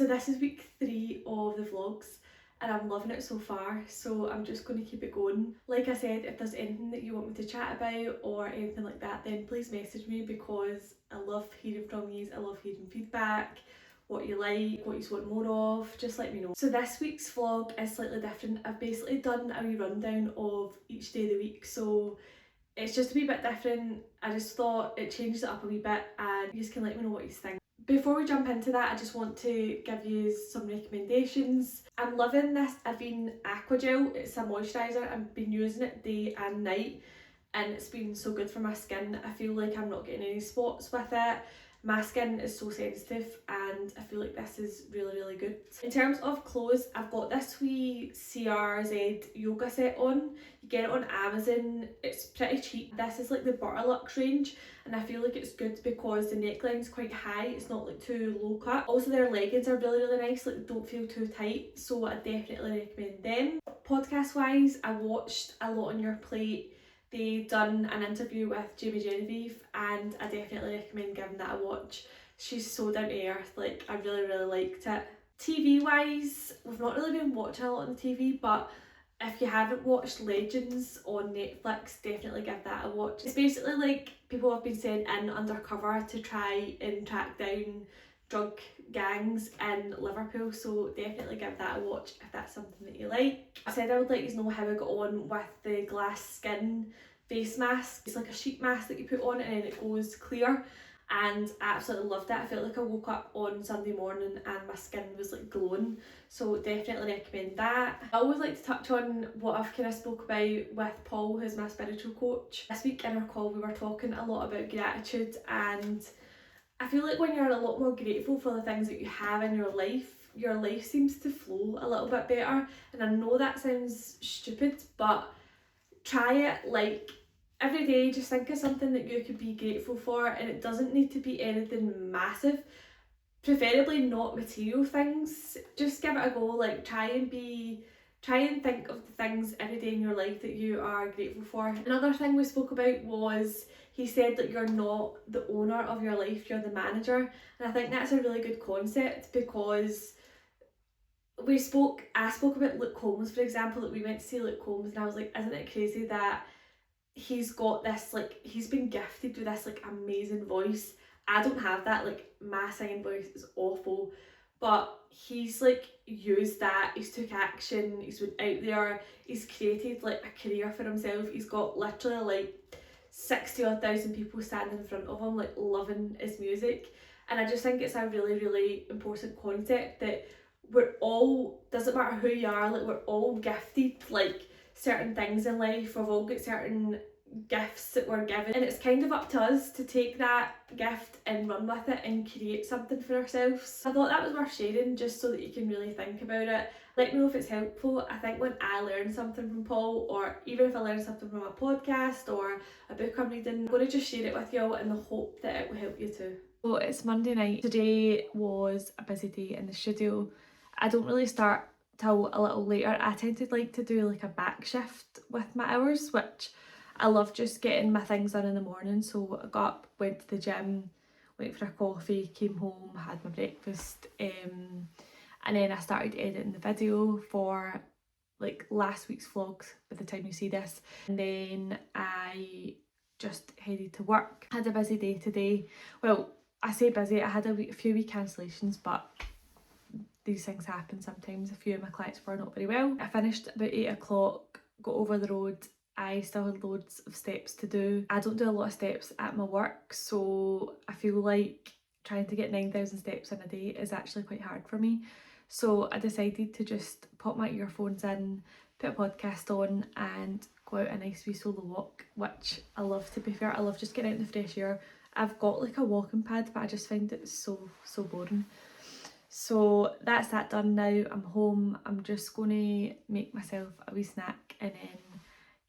So this is week 3 of the vlogs and I'm loving it so far, so I'm just going to keep it going. Like I said, if there's anything that you want me to chat about or anything like that, then please message me, because I love hearing from you. I love hearing feedback, what you like, what you want more of, just let me know. So this week's vlog is slightly different. I've basically done a wee rundown of each day of the week, so it's just a wee bit different. I just thought it changed it up a wee bit and you just can let me know what you think. Before we jump into that, I just want to give you some recommendations. I'm loving this Avene Aqua Gel. It's a moisturiser. I've been using it day and night and it's been so good for my skin. I feel like I'm not getting any spots with it. My skin is so sensitive and I feel like this is really good. In terms of clothes, I've got this wee CRZ yoga set on. You get it on Amazon, it's pretty cheap. This is like the Butterlux range and I feel like it's good because the neckline's quite high, it's not like too low cut. Also their leggings are really nice, like they don't feel too tight, so I definitely recommend them. Podcast wise, I watched A Lot on Your Plate. They done an interview with Jamie Genevieve and I definitely recommend giving that a watch. She's so down to earth, like I really liked it. TV wise, we've not really been watching a lot on the TV, but if you haven't watched Legends on Netflix, definitely give that a watch. It's basically like people have been sent in undercover to try and track down drug gangs in Liverpool, so definitely give that a watch if that's something that you like. I said I would like to know how I got on with the glass skin face mask. It's like a sheet mask that you put on and then it goes clear, and I absolutely loved it. I felt like I woke up on Sunday morning and my skin was like glowing, so definitely recommend that. I always like to touch on what I've kind of spoke about with Paul, who's my spiritual coach. This week in our call we were talking a lot about gratitude, and I feel like when you're a lot more grateful for the things that you have in your life seems to flow a little bit better. And I know that sounds stupid, but try it. Like every day, just think of something that you could be grateful for, and it doesn't need to be anything massive, preferably not material things. Just give it a go. Like try and think of the things every day in your life that you are grateful for. Another thing we spoke about was, he said that you're not the owner of your life, you're the manager. And I think that's a really good concept, because I spoke about Luke Combs, for example. That we went to see Luke Combs and I was like, isn't it crazy that he's got this, like, he's been gifted with this like amazing voice. I don't have that, like my singing voice is awful, but he's like used that, he's took action, he's went out there, he's created like a career for himself. He's got literally like 60 odd thousand people standing in front of him like loving his music. And I just think it's a really important concept that we're all, doesn't matter who you are, like we're all gifted like certain things in life. We've all got certain gifts that we're given, and it's kind of up to us to take that gift and run with it and create something for ourselves. I thought that was worth sharing, just so that you can really think about it. Let me know if it's helpful. I think when I learn something from Paul, or even if I learn something from a podcast or a book I'm reading, I'm going to just share it with you all in the hope that it will help you too. So it's Monday night. Today was a busy day in the studio. I don't really start till a little later. I tend to like to do like a back shift with my hours, which I love just getting my things done in the morning. So I got up, went to the gym, went for a coffee, came home, had my breakfast, and then I started editing the video for like last week's vlogs by the time you see this. And then I just headed to work. Had a busy day today. Well, I say busy, I had a few wee cancellations, but these things happen sometimes. A few of my clients were not very well. I finished about 8 o'clock, got over the road. I still had loads of steps to do. I don't do a lot of steps at my work, so I feel like trying to get 9,000 steps in a day is actually quite hard for me. So I decided to just pop my earphones in, put a podcast on and go out a nice wee solo walk, which I love, to be fair. I love just getting out in the fresh air. I've got like a walking pad, but I just find it so boring. So that's that done now. I'm home. I'm just going to make myself a wee snack and then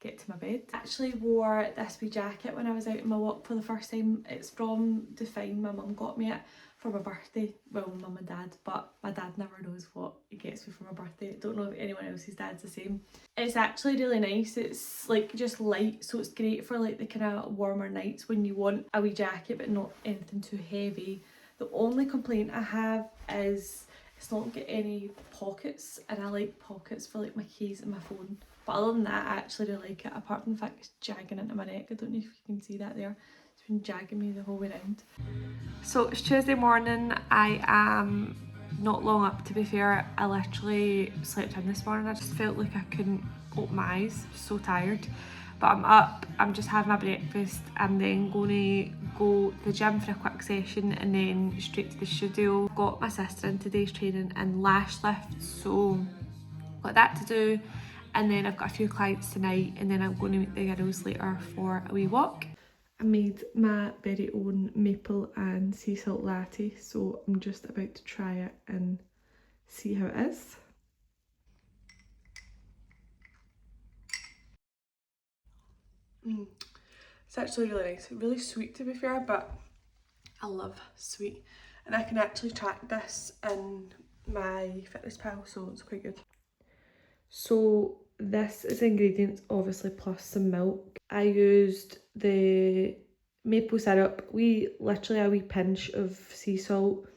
get to my bed. I actually wore this wee jacket when I was out on my walk for the first time. It's from Define. My mum got me it for my birthday. Well, mum and dad, but my dad never knows what he gets me for my birthday. I don't know if anyone else's dad's the same. It's actually really nice. It's like just light, so it's great for like the kind of warmer nights when you want a wee jacket but not anything too heavy. The only complaint I have is It's not got any pockets, and I like pockets for like my keys and my phone. But other than that, I actually really like it, apart from the fact it's jagging into my neck. I don't know if you can see that there. It's been jagging me the whole way around. So it's Tuesday morning. I am not long up, to be fair. I literally slept in this morning. I just felt like I couldn't open my eyes, so tired. But I'm up, I'm just having my breakfast. I'm then going to go to the gym for a quick session and then straight to the studio. Got my sister in today's training in lash lift, so got that to do. And then I've got a few clients tonight, and then I'm going to meet the girls later for a wee walk. I made my very own maple and sea salt latte, so I'm just about to try it and see how it is. It's actually really nice, really sweet to be fair, but I love sweet. And I can actually track this in my fitness pal, so it's quite good. So this is ingredients obviously plus some milk. I used the maple syrup, literally a wee pinch of sea salt.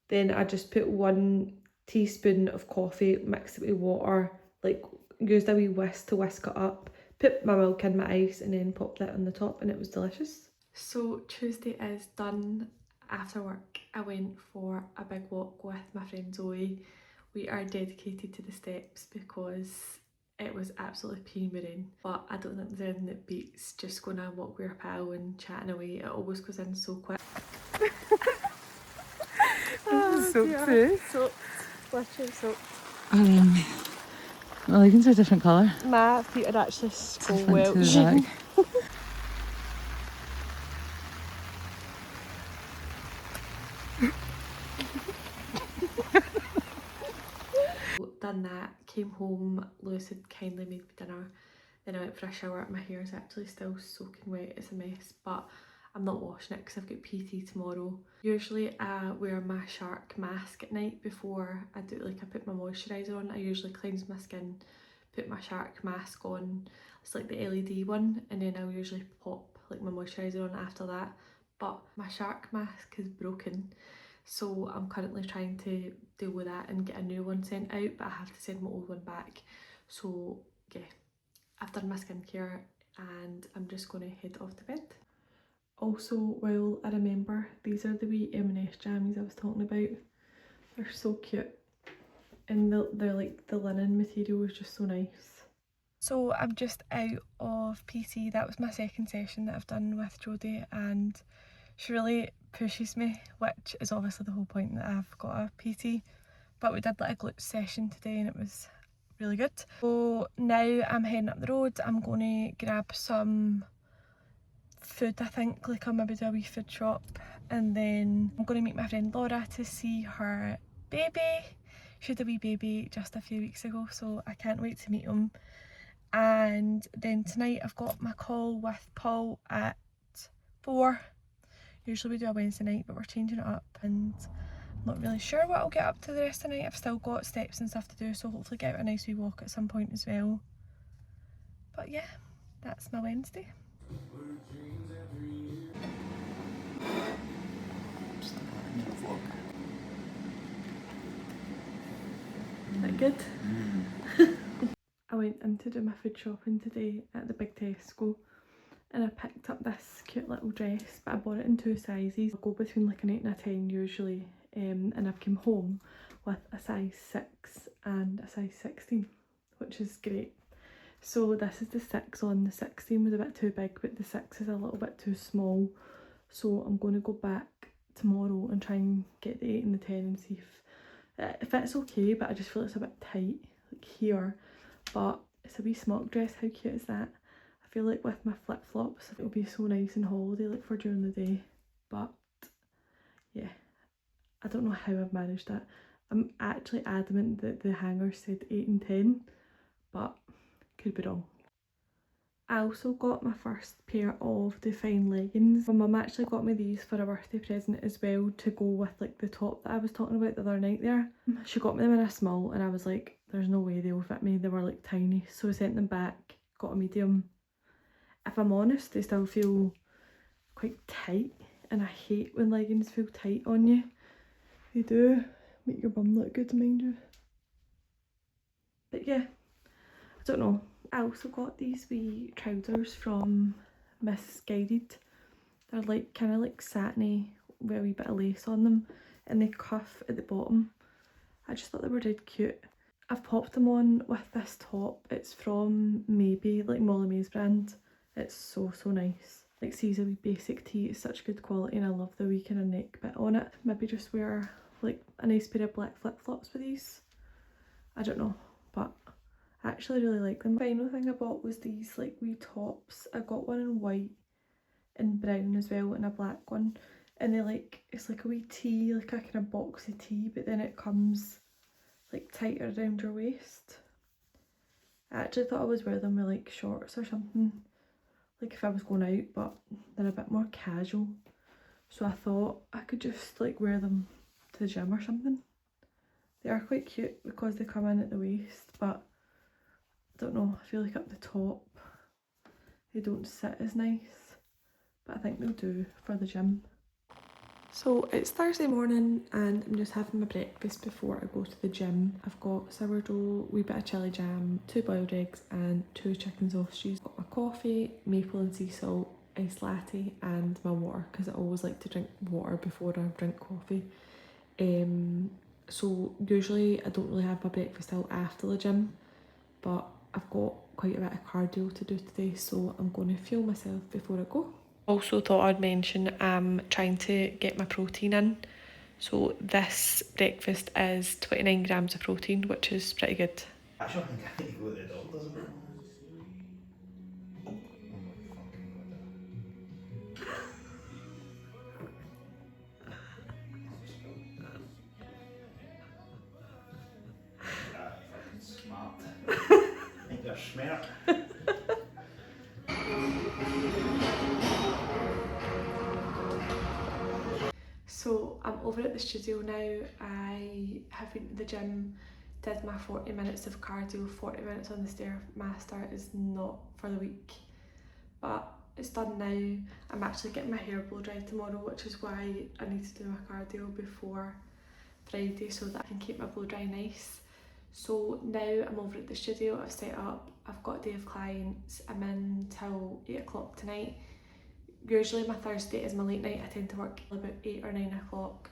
Then I just put 1 teaspoon of coffee, mixed it with water, like used a wee whisk to whisk it up, put my milk in, my ice, and then popped that on the top, and it was delicious. So Tuesday is done. After work I went for a big walk with my friend Zoe. We are dedicated to the steps because it was absolutely peeing me rain, but I don't think there's anything that beats just going to walk with your pal and chatting away. It always goes in so quick. Soaked through. Soaked, literally soaked. My leggings are a different colour. My feet are actually so Different to the welching. back. Done that, came home, Lewis had kindly made me dinner, then I went for a shower. My hair is actually still soaking wet, it's a mess, but I'm not washing it because I've got PT tomorrow. Usually I wear my shark mask at night before I do, like I put my moisturiser on. I usually cleanse my skin, put my shark mask on, it's like the LED one, and then I'll usually pop like my moisturiser on after that. But my shark mask is broken, so I'm currently trying to deal with that and get a new one sent out, but I have to send my old one back. So yeah, I've done my skincare and I'm just going to head off to bed. Also, while I remember, these are the wee M&S jammies I was talking about. They're so cute, and they're like, the linen material is just so nice. So I'm just out of PT. That was my second session that I've done with Jodie, and she really pushes me, which is obviously the whole point that I've got a PT. But we did like a glutes session today and it was really good. So now I'm heading up the road. I'm going to grab some food, I think, like I'll maybe do a wee food shop, and then I'm going to meet my friend Laura to see her baby. She had a wee baby just a few weeks ago, so I can't wait to meet him. And then tonight I've got my call with Paul at 4. Usually we do a Wednesday night, but we're changing it up, and I'm not really sure what I'll get up to the rest of the night. I've still got steps and stuff to do, so hopefully get out a nice wee walk at some point as well. But yeah, that's my Wednesday. Is that good? I went in to do my food shopping today at the big Tesco, and I picked up this cute little dress, but I bought it in 2 sizes. I go between like an 8 and a 10 usually, and I've come home with a size 6 and a size 16, which is great. So this is the 6 on. The 16 was a bit too big, but the 6 is a little bit too small. So I'm going to go back tomorrow and try and get the 8 and the 10 and see if it fits okay, but I just feel it's a bit tight, like here. But it's a wee smock dress, how cute is that? I feel like with my flip-flops it'll be so nice and holiday like for during the day. But yeah, I don't know how I've managed that. I'm actually adamant that the hanger said 8 and 10, but could be wrong. I also got my first pair of Define leggings. My mum actually got me these for a birthday present as well, to go with like the top that I was talking about the other night there. She got me them in a small and I was like, there's no way they'll fit me. They were like tiny, so I sent them back, got a medium. If I'm honest, they still feel quite tight, and I hate when leggings feel tight on you. They do, make your bum look good, mind you. But yeah, I don't know. I also got these wee trousers from Misguided. They're like kind of like satiny with a wee bit of lace on them, and they cuff at the bottom. I just thought they were dead cute. I've popped them on with this top. It's from Maybe, like Molly May's brand. It's so nice. Like, see, a wee basic tee. It's such good quality, and I love the wee kind of neck bit on it. Maybe just wear like a nice pair of black flip-flops with these. I don't know, but I actually really like them. The final thing I bought was these like wee tops. I got one in white and brown as well, and a black one. And they like, it's like a wee tee, like a kind of boxy tee, but then it comes like tighter around your waist. I actually thought I was wear them with like shorts or something, like if I was going out, but they're a bit more casual. So I thought I could just like wear them to the gym or something. They are quite cute because they come in at the waist, but I don't know, I feel like up the top they don't sit as nice, but I think they'll do for the gym. So it's Thursday morning and I'm just having my breakfast before I go to the gym. I've got sourdough, wee bit of chilli jam, 2 boiled eggs and 2 chicken sausages. Got my coffee, maple and sea salt, iced latte and my water, because I always like to drink water before I drink coffee. So usually I don't really have my breakfast till after the gym, but I've got quite a bit of cardio to do today, so I'm going to fuel myself before I go. Also thought I'd mention I'm trying to get my protein in. So this breakfast is 29 grams of protein, which is pretty good. Actually, I think I need to go to the doctor's about that. Oh my fucking god. That fucking smart. I think you're smart. So I'm over at the studio now. I have been to the gym, did my 40 minutes of cardio. 40 minutes on the Stairmaster is not for the week, but it's done now. I'm actually getting my hair blow dried tomorrow, which is why I need to do my cardio before Friday so that I can keep my blow dry nice. So now I'm over at the studio, I've set up, I've got a day of clients, I'm in till 8 o'clock tonight. Usually my Thursday is my late night, I tend to work about 8 or 9 o'clock,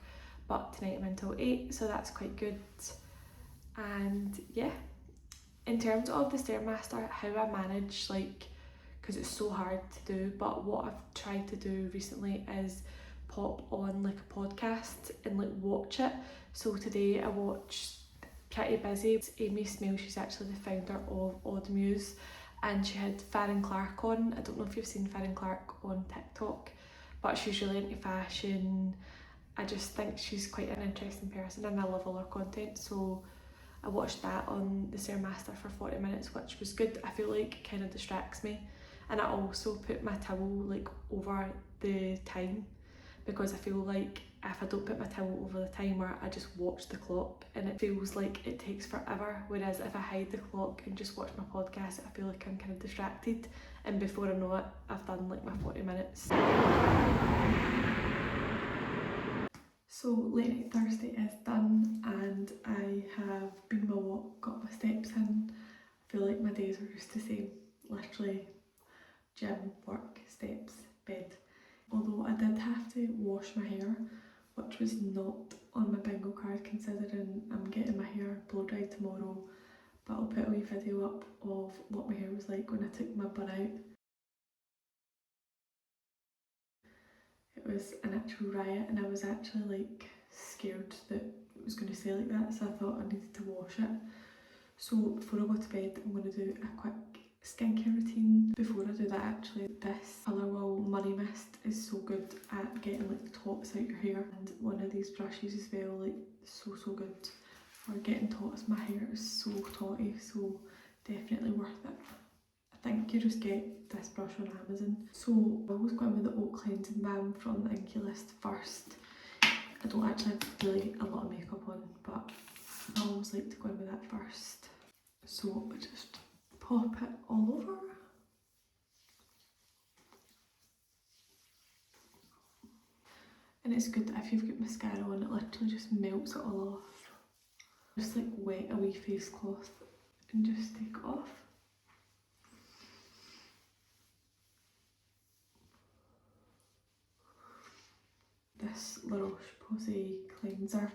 but tonight I'm until 8, so that's quite good. And yeah, in terms of the Stairmaster, how I manage, like, because it's so hard to do, but what I've tried to do recently is pop on like a podcast and like watch it. So today I watched Pretty Busy. It's Amy Smale, she's actually the founder of Odd Muse, and she had Farron Clark on. I don't know if you've seen Farron Clark on TikTok, but she's really into fashion. I just think she's quite an interesting person and I love all her content, so I watched that on the Stairmaster for 40 minutes, which was good. I feel like it kind of distracts me, and I also put my towel like over the time, because I feel like if I don't put my towel over the timer, I just watch the clock and it feels like it takes forever, whereas if I hide the clock and just watch my podcast, I feel like I'm kind of distracted, and before I know it, I've done like my 40 minutes. So late night Thursday is done and I have been my walk, got my steps in. I feel like my days are just the same, literally gym, work, steps, bed. Although I did have to wash my hair, which was not on my bingo card considering I'm getting my hair blow dried tomorrow, but I'll put a wee video up of what my hair was like when I took my bun out. It was an actual riot and I was actually like scared that it was going to stay like that, so I thought I needed to wash it. So before I go to bed, I'm going to do a quick skincare routine. Before I do that, actually, this Colourwell Money Mist is so good at getting like the tops out your hair, and one of these brushes as well, like so good for getting tops. My hair is so totty, so definitely worth it. I think you just get this brush on Amazon. So I always go in with the Oat Cleansing Balm from the Inkey List first. I don't actually have really a lot of makeup on, but I always like to go in with that first. So I just pop it all over. And it's good if you've got mascara on, it literally just melts it all off. Just like wet a wee face cloth and just take it off. This La Roche-Posay cleanser.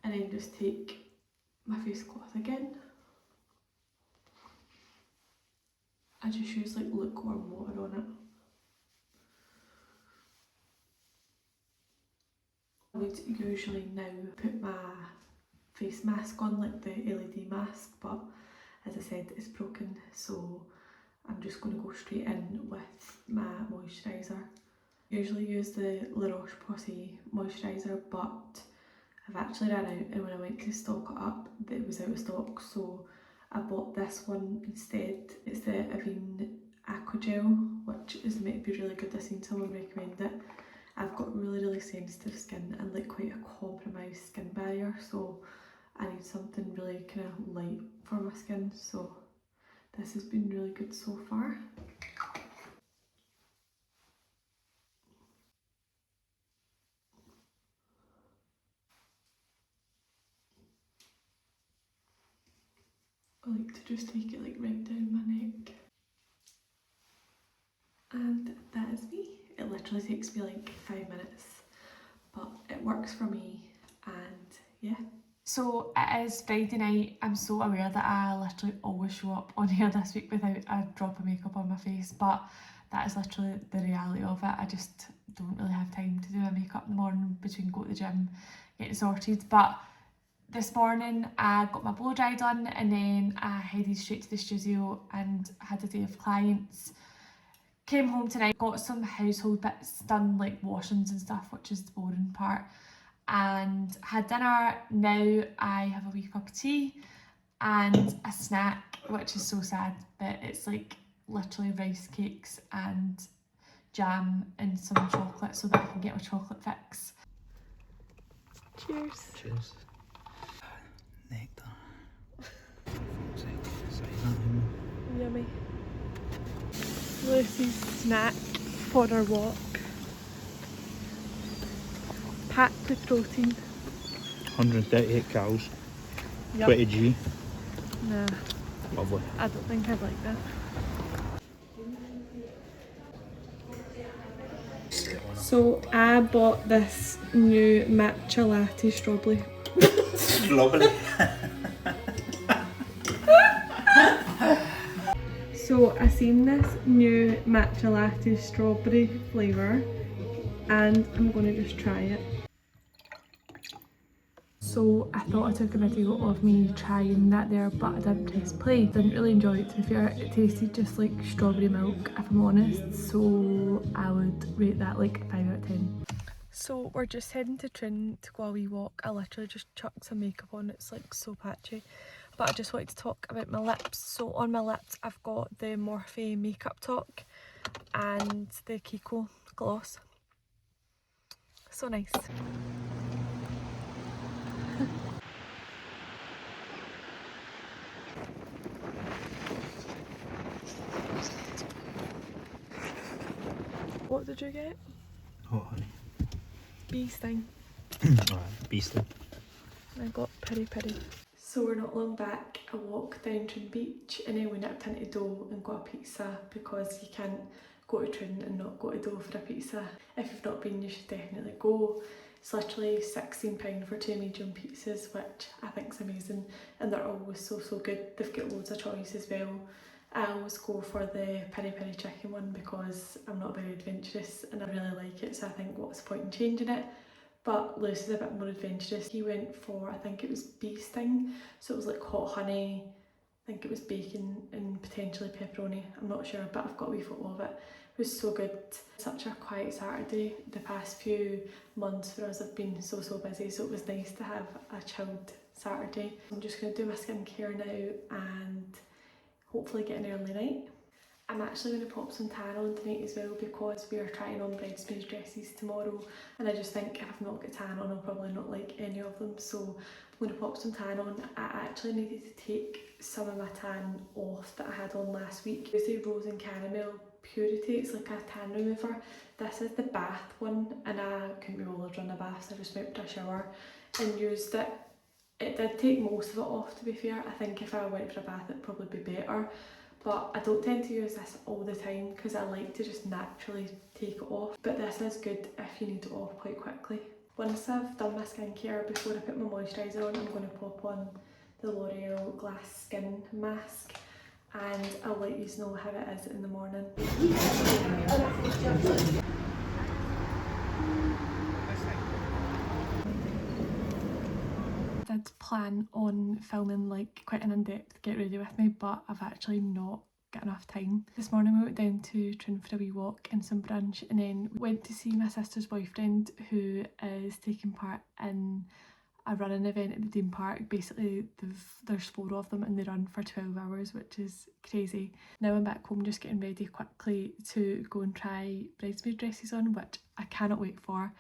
And then just take my face cloth again. I just use like lukewarm water on it. I would usually now put my face mask on, like the LED mask, but as I said, it's broken, so I'm just going to go straight in with my moisturiser. Usually use the La Roche-Posay moisturiser, but I've actually ran out, and when I went to stock it up, it was out of stock, so I bought this one instead. It's the Avene Aqua Gel, which is meant to be really good. I've seen someone recommend it. I've got really sensitive skin and like quite a compromised skin barrier, so I need something really kind of light for my skin, so this has been really good so far. I like to just take it like right down my neck. And that is me. It literally takes me like 5 minutes, but it works for me, and yeah. So it is Friday night. I'm so aware that I literally always show up on here this week without a drop of makeup on my face, but that is literally the reality of it. I just don't really have time to do my makeup in the morning between go to the gym, getting sorted. But this morning I got my blow dry done, and then I headed straight to the studio and had a day of clients. Came home tonight, got some household bits done, like washings and stuff, which is the boring part, and had dinner. Now I have a wee cup of tea and a snack, which is so sad, but it's like literally rice cakes and jam and some chocolate so that I can get my chocolate fix. Cheers. Cheers. Nectar. Yummy. Lucy's snack for her walk. Packed with protein. 138 cows. Yep. 20 G. Nah, Lovely. I don't think I'd like that. So I bought this new matcha latte strawberry. Strawberry. So I seen this new matcha latte strawberry flavour, and I'm going to just try it. So I thought I took a video of me trying that there, but I didn't press play. Didn't really enjoy it, to be fair. It tasted just like strawberry milk, if I'm honest, so I would rate that like 5 out of 10. So we're just heading to Trin to go a wee walk. I literally just chucked some makeup on, it's like so patchy. But I just wanted to talk about my lips. So on my lips I've got the Morphe Makeup Talk and the Kiko gloss. So nice. What did you get? Oh, honey. Bee sting. Alright, beastly. I got peri peri. So we're not long back. I walked down Trin Beach and then we nipped into Doe and got a pizza because you can't go to Trin and not go to Doe for a pizza. If you've not been, you should definitely go. It's literally £16 for 2 medium pizzas, which I think is amazing, and they're always so good. They've got loads of choice as well. I always go for the peri peri chicken one because I'm not very adventurous and I really like it, so I think what's the point in changing it? But Lewis is a bit more adventurous. He went for, I think it was bee sting, so it was like hot honey, I think it was bacon and potentially pepperoni, I'm not sure, but I've got a wee photo of it. It was so good. Such a quiet Saturday. The past few months for us have been so busy, so it was nice to have a chilled Saturday. I'm just going to do my skincare now and hopefully get an early night. I'm actually going to pop some tan on tonight as well because we are trying on bridesmaids dresses tomorrow, and I just think if I've not got tan on I'll probably not like any of them, so I'm going to pop some tan on. I actually needed to take some of my tan off that I had on last week. It's the Rose and Caramel Purity, it's like a tan remover. This is the bath one and I couldn't be bothered on a bath, so I just went for a shower and used it. It did take most of it off, to be fair. I think if I went for a bath it'd probably be better. But I don't tend to use this all the time because I like to just naturally take it off. But this is good if you need it off quite quickly. Once I've done my skincare, before I put my moisturiser on, I'm going to pop on the L'Oreal Glass Skin Mask and I'll let you know how it is in the morning. I did plan on filming like quite an in-depth get ready with me, but I've actually not got enough time. This morning we went down to Trin for a wee walk and some brunch, and then we went to see my sister's boyfriend who is taking part in a running event at the Dean Park. Basically there's 4 of them and they run for 12 hours, which is crazy. Now I'm back home just getting ready quickly to go and try bridesmaid dresses on, which I cannot wait for.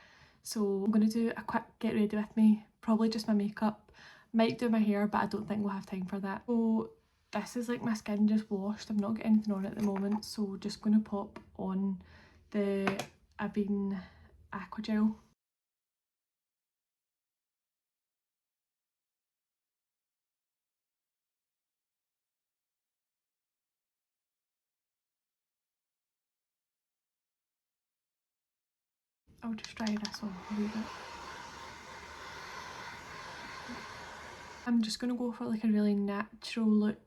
So I'm going to do a quick get ready with me, probably just my makeup, might do my hair, but I don't think we'll have time for that. So this is like my skin just washed, I've not got anything on at the moment, so just going to pop on the Avene Aqua Gel. I'll just dry this off a wee bit. I'm just going to go for like a really natural look,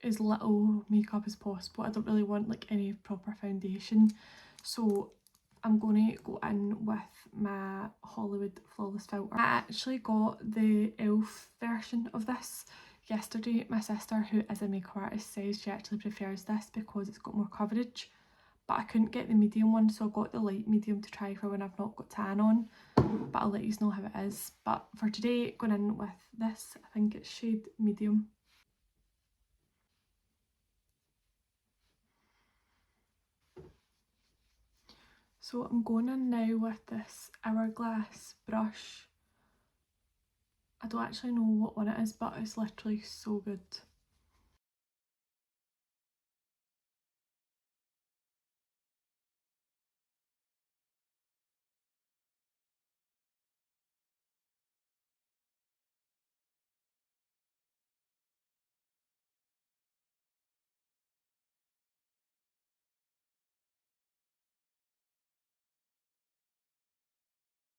as little makeup as possible. I don't really want like any proper foundation, so I'm going to go in with my Hollywood Flawless Filter. I actually got the e.l.f. version of this yesterday. My sister, who is a makeup artist, says she actually prefers this because it's got more coverage, but I couldn't get the medium one, so I got the light medium to try for when I've not got tan on, but I'll let you know how it is. But for today, going in with this, I think it's shade medium. So I'm going in now with this Hourglass brush. I don't actually know what one it is, but it's literally so good.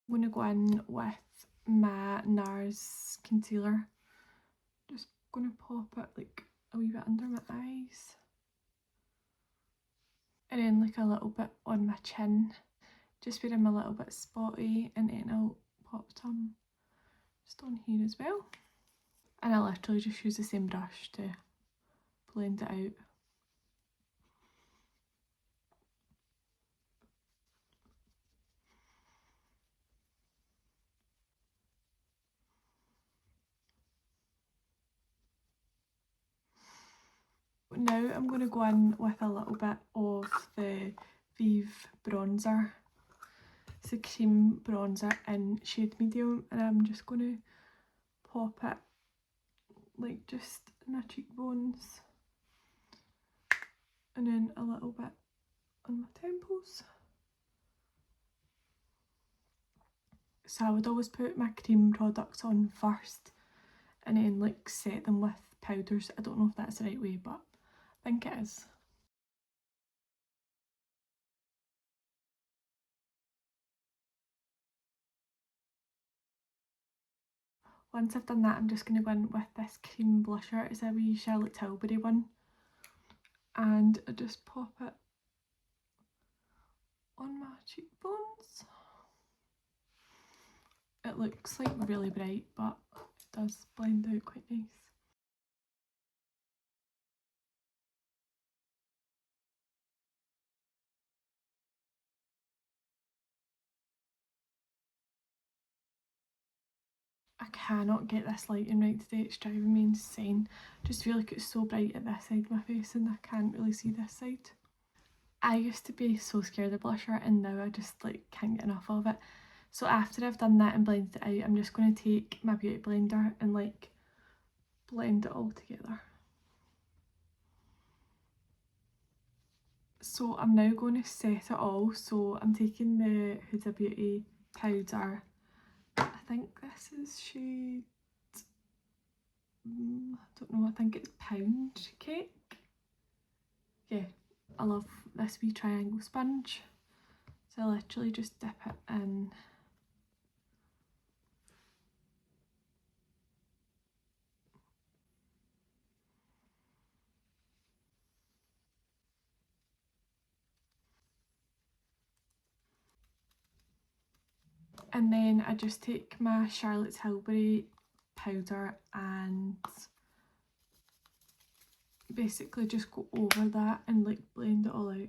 I'm going to go in with my NARS concealer. Just going to pop it like a wee bit under my eyes. And then like a little bit on my chin, just where I'm a little bit spotty, and then I'll pop some just on here as well. And I literally just use the same brush to blend it out. Now I'm going to go in with a little bit of the Vive bronzer. It's a cream bronzer in shade medium, and I'm just going to pop it like just in my cheekbones and then a little bit on my temples. So I would always put my cream products on first and then like set them with powders. I don't know if that's the right way, but I think it is. Once I've done that, I'm just going to go in with this cream blusher. It's a wee Charlotte Tilbury one, and I just pop it on my cheekbones. It looks like really bright, but it does blend out quite nice. I cannot get this lighting right today, it's driving me insane. I just feel like it's so bright at this side of my face and I can't really see this side. I used to be so scared of blusher and now I just like can't get enough of it. So after I've done that and blended it out, I'm just going to take my beauty blender and like blend it all together. So I'm now going to set it all. So I'm taking the Huda Beauty powder. I think this is shade, I don't know, I think it's Pound Cake. Yeah, I love this wee triangle sponge. So I literally just dip it in. And then I just take my Charlotte's Tilbury powder and basically just go over that and like blend it all out. I'm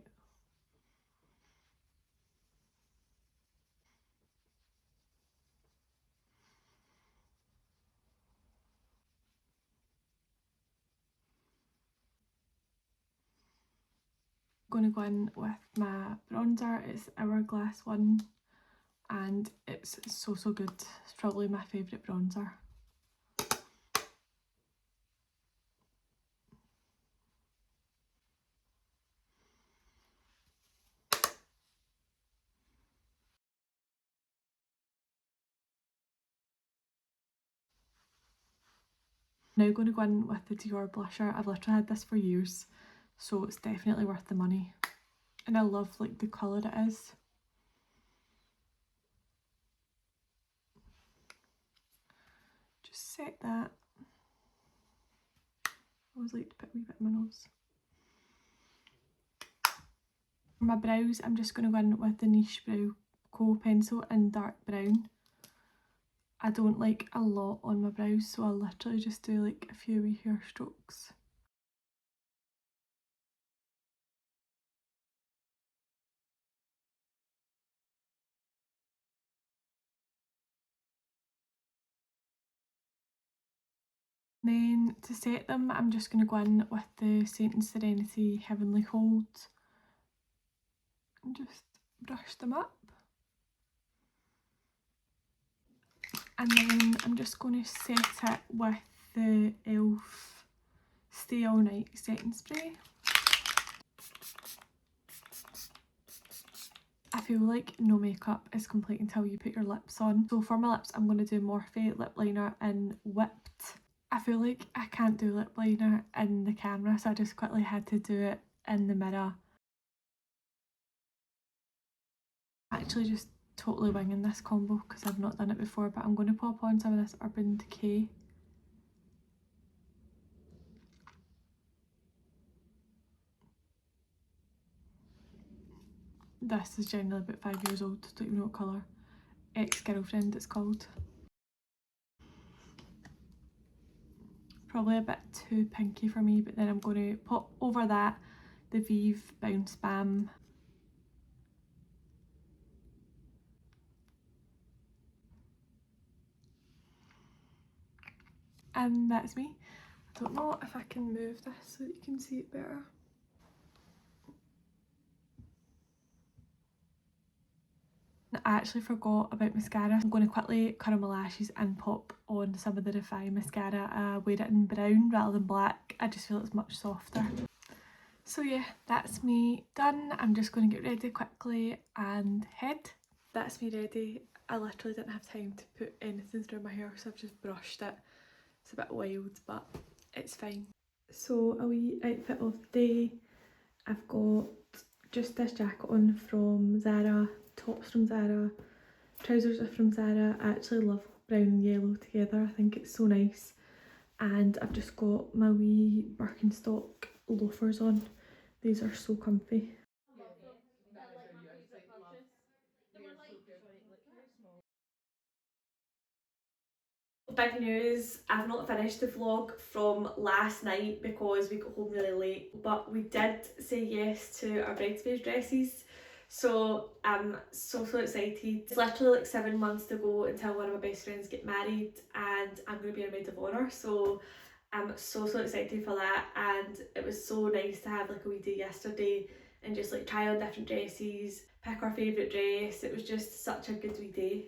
going to go in with my bronzer. It's Hourglass one and it's so good. It's probably my favourite bronzer. Now going to go in with the Dior blusher. I've literally had this for years, so it's definitely worth the money. And I love like the colour it is. Just set that. I always like to put a wee bit in my nose. For my brows, I'm just going to go in with the Niche Brow Kohl pencil in dark brown. I don't like a lot on my brows, so I'll literally just do like a few wee hair strokes. Then to set them, I'm just going to go in with the Saint and Serenity Heavenly Hold and just brush them up. And then I'm just going to set it with the e.l.f. Stay All Night setting spray. I feel like no makeup is complete until you put your lips on. So for my lips, I'm going to do Morphe lip liner in Whipped. I feel like I can't do lip liner in the camera, so I just quickly had to do it in the mirror. Actually just totally winging this combo because I've not done it before, but I'm going to pop on some of this Urban Decay. This is generally about 5 years old, don't even know what colour. Ex-Girlfriend it's called. Probably a bit too pinky for me, but then I'm going to pop over that the Vive Bounce Bam. And that's me. I don't know if I can move this so that you can see it better. I actually forgot about mascara. I'm going to quickly curl my lashes and pop on some of the Defy mascara. I wear it in brown rather than black. I just feel it's much softer. So yeah, that's me done. I'm just going to get ready quickly and head. That's me ready. I literally didn't have time to put anything through my hair, so I've just brushed it. It's a bit wild, but it's fine. So a wee outfit of the day. I've got just this jacket on from Zara, tops from Zara, trousers are from Zara. I actually love brown and yellow together. I think it's so nice. And I've just got my wee Birkenstock loafers on. These are so comfy. Big news, I've not finished the vlog from last night because we got home really late, but we did say yes to our bridesmaid dresses, so I'm so excited. It's literally like 7 months to go until one of my best friends get married and I'm going to be a maid of honour, so I'm so excited for that. And it was so nice to have like a wee day yesterday and just like try on different dresses, pick our favourite dress. It was just such a good wee day.